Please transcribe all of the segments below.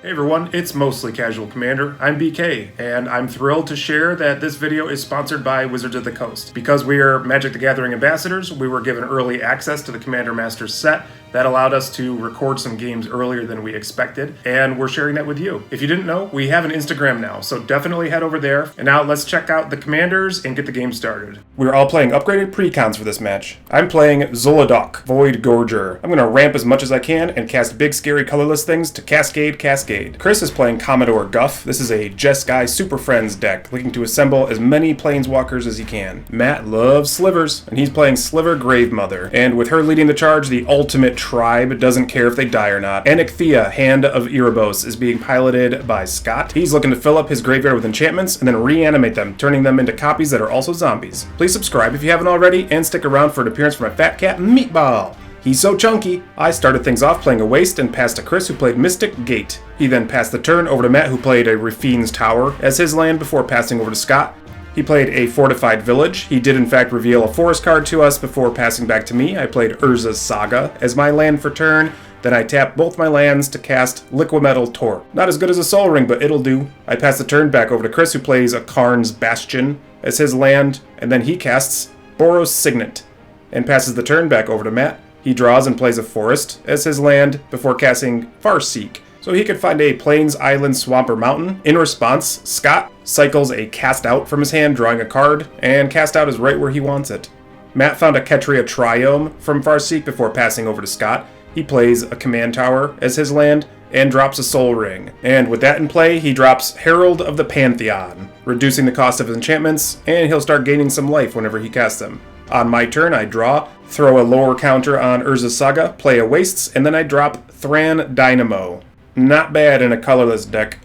Hey everyone, it's Mostly Casual Commander. I'm BK, and I'm thrilled to share that this video is sponsored by Wizards of the Coast. Because we are Magic the Gathering ambassadors, we were given early access to the Commander Masters set. That allowed us to record some games earlier than we expected, and we're sharing that with you. If you didn't know, we have an Instagram now, so definitely head over there. And now let's check out the commanders and get the game started. We're all playing upgraded precons for this match. I'm playing Zhulodok, Void Gorger. I'm going to ramp as much as I can and cast big scary colorless things to cascade. Chris is playing Commodore Guff. This is a Jeskai Super Friends deck, looking to assemble as many planeswalkers as he can. Matt loves slivers, and he's playing Sliver Gravemother. And with her leading the charge, the ultimate tribe doesn't care if they die or not. Anikthea, Hand of Erebos, is being piloted by Scott. He's looking to fill up his graveyard with enchantments and then reanimate them, turning them into copies that are also zombies. Please subscribe if you haven't already, and stick around for an appearance from my fat cat, Meatball. He's so chunky. I started things off playing a Waste and passed to Chris, who played Mystic Gate. He then passed the turn over to Matt, who played a Rafine's Tower as his land before passing over to Scott. He played a Fortified Village. He did in fact reveal a forest card to us before passing back to me. I played Urza's Saga as my land for turn. Then I tapped both my lands to cast Liquimetal Torp. Not as good as a Soul Ring, but it'll do. I pass the turn back over to Chris, who plays a Karn's Bastion as his land, and then he casts Boros Signet and passes the turn back over to Matt. He draws and plays a Forest as his land before casting Farseek, so he could find a Plains, Island, Swamp, or Mountain. In response, Scott cycles a Cast Out from his hand, drawing a card, and Cast Out is right where he wants it. Matt found a Ketria Triome from Farseek before passing over to Scott. He plays a Command Tower as his land, and drops a Soul Ring. And with that in play, he drops Herald of the Pantheon, reducing the cost of his enchantments, and he'll start gaining some life whenever he casts them. On my turn, I draw, throw a lower counter on Urza's Saga, play a Wastes, and then I drop Thran Dynamo. Not bad in a colorless deck.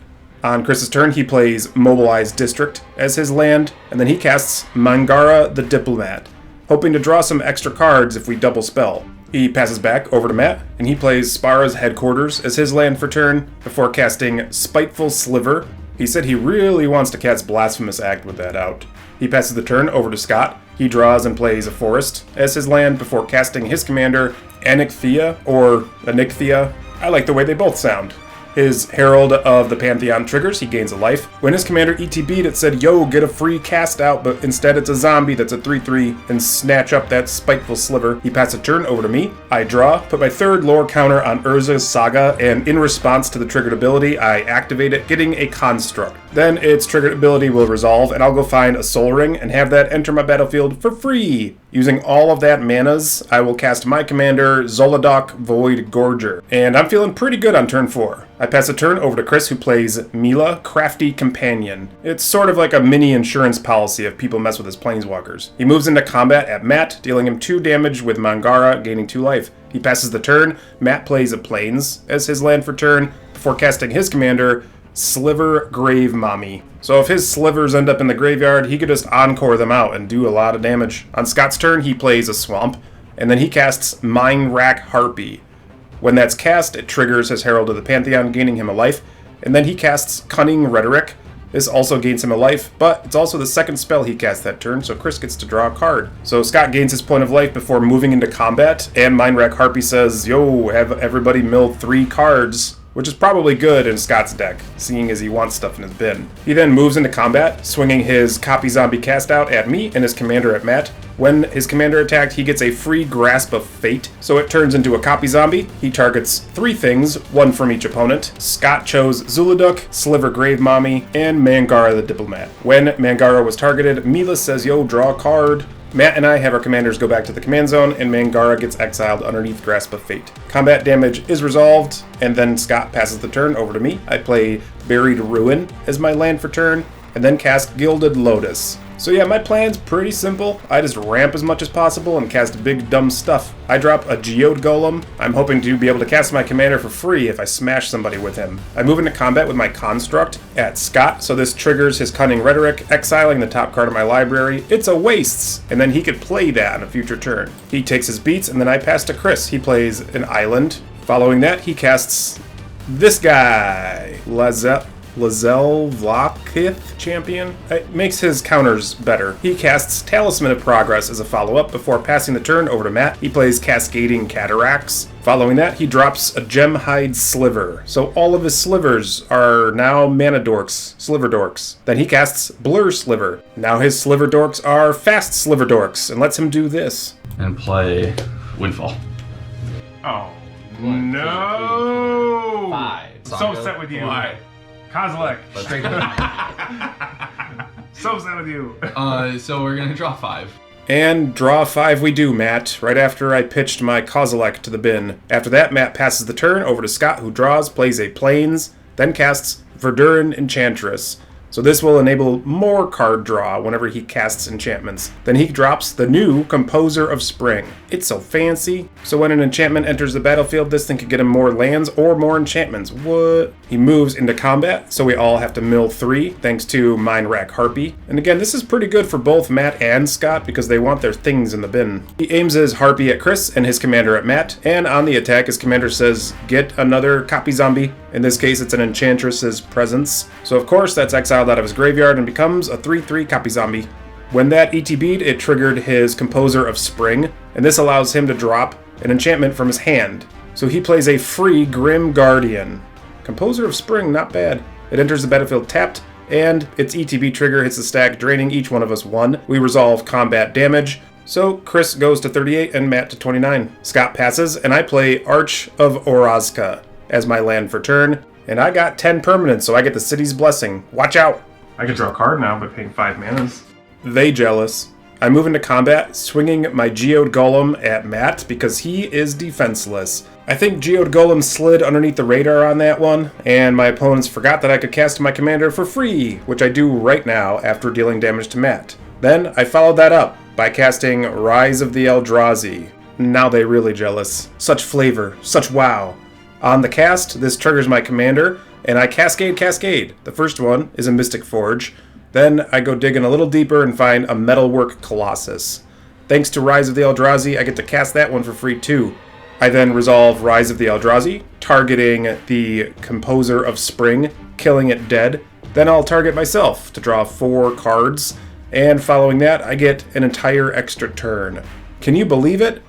On Chris's turn, he plays Mobilized District as his land, and then he casts Mangara the Diplomat, hoping to draw some extra cards if we double spell. He passes back over to Matt, and he plays Spara's Headquarters as his land for turn, before casting Spiteful Sliver. He said he really wants to cast Blasphemous Act with that out. He passes the turn over to Scott. He draws and plays a Forest as his land before casting his commander, Anikthea, or Anikthea. I like the way they both sound. His Herald of the Pantheon triggers, he gains a life. When his commander ETB'd, it said, yo, get a free cast out, but instead it's a zombie that's a 3/3 and snatch up that Spiteful Sliver. He passed a turn over to me. I draw, put my third lore counter on Urza's Saga, and in response to the triggered ability, I activate it, getting a Construct. Then its triggered ability will resolve, and I'll go find a Soul Ring and have that enter my battlefield for free. Using all of that manas, I will cast my commander, Zhulodok, Void Gorger. And I'm feeling pretty good on turn 4. I pass a turn over to Chris, who plays Mila, Crafty Companion. It's sort of like a mini insurance policy if people mess with his planeswalkers. He moves into combat at Matt, dealing him 2 damage with Mangara, gaining 2 life. He passes the turn. Matt plays a Plains as his land for turn, before casting his commander, Sliver Gravemother. So if his slivers end up in the graveyard, he could just encore them out and do a lot of damage. On Scott's turn, he plays a Swamp, and then he casts Mind Rack Harpy. When that's cast, it triggers his Herald of the Pantheon, gaining him a life, and then he casts Cunning Rhetoric. This also gains him a life, but it's also the second spell he casts that turn, so Chris gets to draw a card. So Scott gains his point of life before moving into combat, and Mind Rack Harpy says, yo, have everybody mill 3 cards, which is probably good in Scott's deck, seeing as he wants stuff in his bin. He then moves into combat, swinging his Copy Zombie Cast Out at me and his commander at Matt. When his commander attacked, he gets a free Grasp of Fate, so it turns into a Copy Zombie. He targets 3 things, 1 from each opponent. Scott chose Zhulodok, Sliver Gravemother, and Mangara the Diplomat. When Mangara was targeted, Mila says, yo, draw a card. Matt and I have our commanders go back to the command zone, and Mangara gets exiled underneath Grasp of Fate. Combat damage is resolved, and then Scott passes the turn over to me. I play Buried Ruin as my land for turn, and then cast Gilded Lotus. So yeah, my plan's pretty simple. I just ramp as much as possible and cast big dumb stuff. I drop a Geode Golem. I'm hoping to be able to cast my commander for free if I smash somebody with him. I move into combat with my Construct at Scott, so this triggers his Cunning Rhetoric, exiling the top card of my library. It's a Wastes, and then he could play that on a future turn. He takes his beats, and then I pass to Chris. He plays an Island. Following that, he casts this guy, Vlokith champion. It makes his counters better. He casts Talisman of Progress as a follow-up before passing the turn over to Matt. He plays Cascading Cataracts. Following that, he drops a Gemhide Sliver. So all of his slivers are now mana dorks, sliver dorks. Then he casts Blur Sliver. Now his sliver dorks are fast sliver dorks, and lets him do this. And play Windfall. Oh, no! 5. So upset with you. Why? Kozilek. Straight up. So upset with you. So we're gonna draw 5. And draw 5 we do, Matt, right after I pitched my Kozilek to the bin. After that, Matt passes the turn over to Scott, who draws, plays a Plains, then casts Abzan Enchantress. So this will enable more card draw whenever he casts enchantments. Then he drops the new Composer of Spring. It's so fancy. So when an enchantment enters the battlefield, this thing could get him more lands or more enchantments. What? He moves into combat, so we all have to mill 3, thanks to Mind Rack Harpy. And again, this is pretty good for both Matt and Scott because they want their things in the bin. He aims his Harpy at Chris and his commander at Matt, and on the attack, his commander says, get another copy zombie. In this case, it's an Enchantress's Presence. So of course, that's exiled out of his graveyard and becomes a 3/3 copy zombie. When that ETB'd, it triggered his Composer of Spring, and this allows him to drop an enchantment from his hand. So he plays a free Grim Guardian. Composer of Spring, not bad. It enters the battlefield tapped, and its ETB trigger hits the stack, draining each one of us 1. We resolve combat damage. So Chris goes to 38 and Matt to 29. Scott passes, and I play Arch of Orazka as my land for turn, and I got 10 permanents, so I get the City's Blessing. Watch out! I can draw a card now by paying 5 manas. They jealous. I move into combat, swinging my Geode Golem at Matt because he is defenseless. I think Geode Golem slid underneath the radar on that one, and my opponents forgot that I could cast my commander for free, which I do right now after dealing damage to Matt. Then I followed that up by casting Rise of the Eldrazi. Now they really jealous. Such flavor, such wow. On the cast, this triggers my commander, and I Cascade. The first one is a Mystic Forge. Then I go digging a little deeper and find a Metalwork Colossus. Thanks to Rise of the Eldrazi, I get to cast that one for free too. I then resolve Rise of the Eldrazi, targeting the Composer of Spring, killing it dead. Then I'll target myself to draw 4 cards, and following that, I get an entire extra turn. Can you believe it?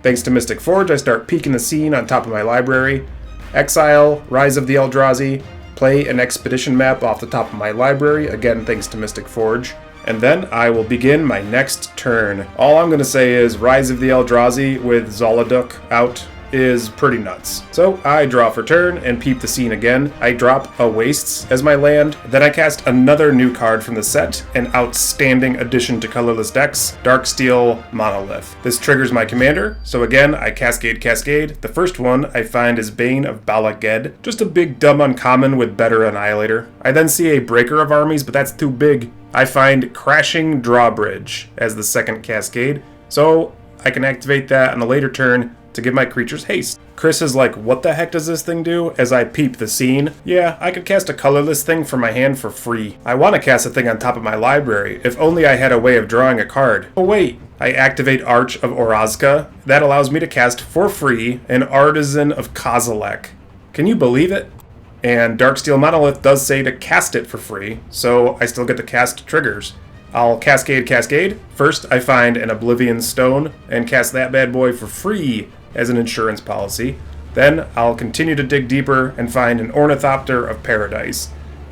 Thanks to Mystic Forge, I start peeking the scene on top of my library. Exile, Rise of the Eldrazi, play an expedition map off the top of my library, again thanks to Mystic Forge. And then I will begin my next turn. All I'm going to say is Rise of the Eldrazi with Zhulodok out is pretty nuts. So I draw for turn and peep the scene again. I drop a Wastes as my land. Then I cast another new card from the set, an outstanding addition to colorless decks, Darksteel Monolith. This triggers my commander, so again I Cascade. The first one I find is Bane of Balaged, just a big dumb uncommon with better Annihilator. I then see a Breaker of Armies, but that's too big. I find Crashing Drawbridge as the second Cascade, so I can activate that on a later turn to give my creatures haste. Chris is like, what the heck does this thing do? As I peep the scene. Yeah, I could cast a colorless thing from my hand for free. I want to cast a thing on top of my library, if only I had a way of drawing a card. Oh wait, I activate Arch of Orazka. That allows me to cast for free an Artisan of Kozilek. Can you believe it? And Darksteel Monolith does say to cast it for free, so I still get the cast triggers. I'll Cascade. First, I find an Oblivion Stone and cast that bad boy for free as an insurance policy. Then I'll continue to dig deeper and find an Ornithopter of Paradise.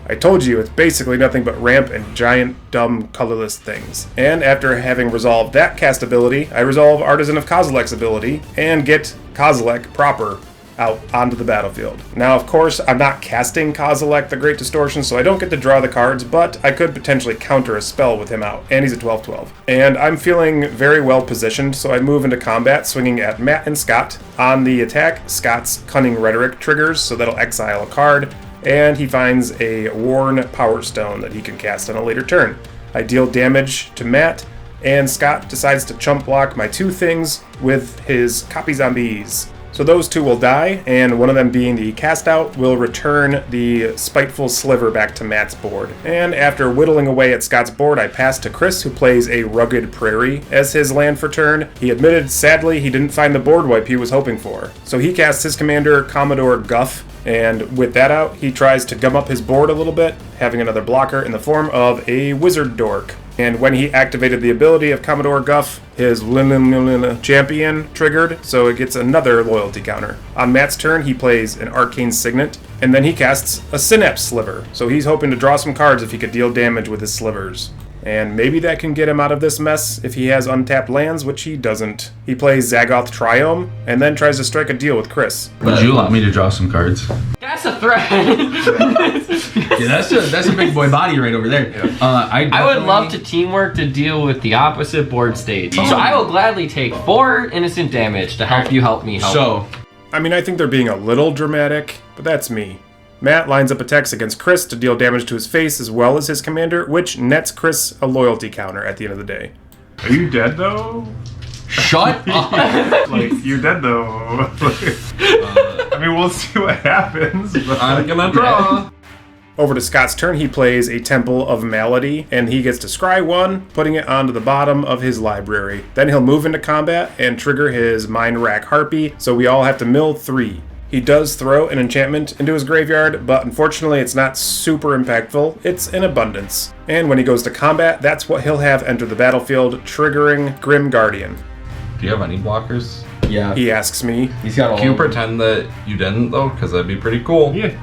I told you, it's basically nothing but ramp and giant, dumb, colorless things. And after having resolved that cast ability, I resolve Artisan of Kozilek's ability and get Kozilek proper out onto the battlefield. Now, of course, I'm not casting Kozilek the Great Distortion, so I don't get to draw the cards, but I could potentially counter a spell with him out, and he's a 12/12. And I'm feeling very well positioned, so I move into combat, swinging at Matt and Scott. On the attack, Scott's Cunning Rhetoric triggers, so that'll exile a card, and he finds a Worn Power Stone that he can cast on a later turn. I deal damage to Matt, and Scott decides to chump block my 2 things with his Copy Zombies. So those two will die, and one of them being the cast out will return the Spiteful Sliver back to Matt's board. And after whittling away at Scott's board, I pass to Chris, who plays a Rugged Prairie as his land for turn. He admitted, sadly, he didn't find the board wipe he was hoping for. So he casts his commander, Commodore Guff, and with that out, he tries to gum up his board a little bit, having another blocker in the form of a Wizard Dork. And when he activated the ability of Commodore Guff, his champion triggered, so it gets another loyalty counter. On Matt's turn, he plays an Arcane Signet, and then he casts a Synapse Sliver. So he's hoping to draw some cards if he could deal damage with his slivers. And maybe that can get him out of this mess if he has untapped lands, which he doesn't. He plays Zagoth Triome, and then tries to strike a deal with Chris. Would you allow me to draw some cards? That's a threat. Yeah, that's a big boy body right over there. Yeah. I would love to teamwork to deal with the opposite board state. So I will gladly take 4 innocent damage to help you help me help. So, I mean, I think they're being a little dramatic, but that's me. Matt lines up attacks against Chris to deal damage to his face as well as his commander, which nets Chris a loyalty counter at the end of the day. Are you dead though? shut up. Like, you're dead though. I mean, we'll see what happens. But I'm gonna draw. Over to Scott's turn, he plays a Temple of Malady, and he gets to scry 1, putting it onto the bottom of his library. Then he'll move into combat and trigger his Mind Rack Harpy, so we all have to mill 3. He does throw an enchantment into his graveyard, but unfortunately it's not super impactful. It's in abundance. And when he goes to combat, that's what he'll have enter the battlefield, triggering Grim Guardian. Do you have any blockers? Yeah. He asks me. He's got all. Can you pretend that you didn't, though? Because that'd be pretty cool. yeah.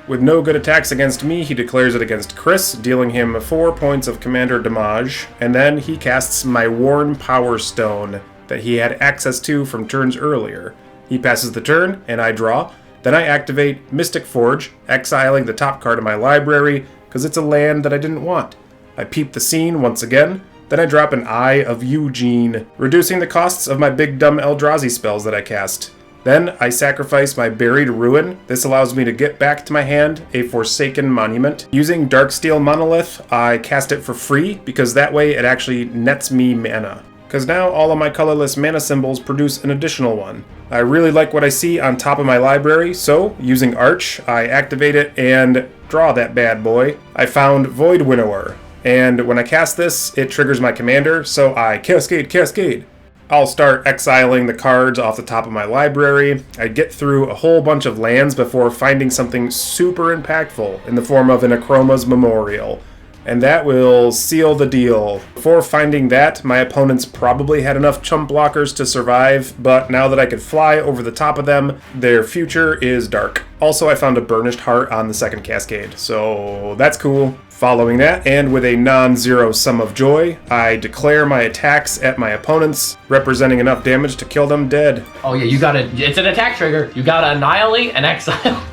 With no good attacks against me, he declares it against Chris, dealing him 4 points of commander damage, and then he casts my Worn Power Stone that he had access to from turns earlier. He passes the turn, and I draw. Then I activate Mystic Forge, exiling the top card of my library, because it's a land that I didn't want. I peep the scene once again, then I drop an Eye of Eugene, reducing the costs of my big dumb Eldrazi spells that I cast. Then I sacrifice my Buried Ruin. This allows me to get back to my hand a Forsaken Monument. Using Darksteel Monolith, I cast it for free, because that way it actually nets me mana. Because now all of my colorless mana symbols produce an additional one. I really like what I see on top of my library, so using Arch, I activate it and draw that bad boy. I found Void Winnower, and when I cast this, it triggers my commander, so I cascade. I'll start exiling the cards off the top of my library. I get through a whole bunch of lands before finding something super impactful in the form of an Akroma's Memorial. And that will seal the deal. Before finding that, my opponents probably had enough chump blockers to survive, but now that I could fly over the top of them, their future is dark. Also, I found a Burnished Heart on the second cascade, so that's cool. Following that, and with a non-zero sum of joy, I declare my attacks at my opponents, representing enough damage to kill them dead. Oh yeah, you gotta. It's an attack trigger. You gotta annihilate and exile.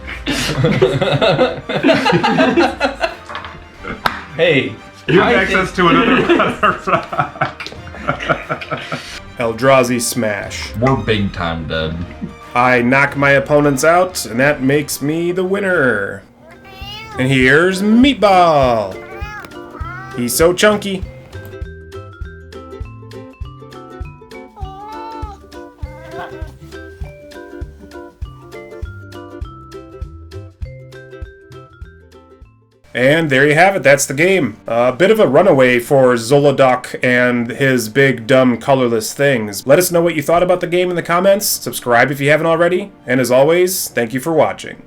Hey, You have access to another butterfly. Eldrazi Smash. we're big time dead. I knock my opponents out, and that makes me the winner. And here's Meatball. He's so chunky. And there you have it, that's the game. A bit of a runaway for Zhulodok and his big, dumb, colorless things. Let us know what you thought about the game in the comments, subscribe if you haven't already, and as always, thank you for watching.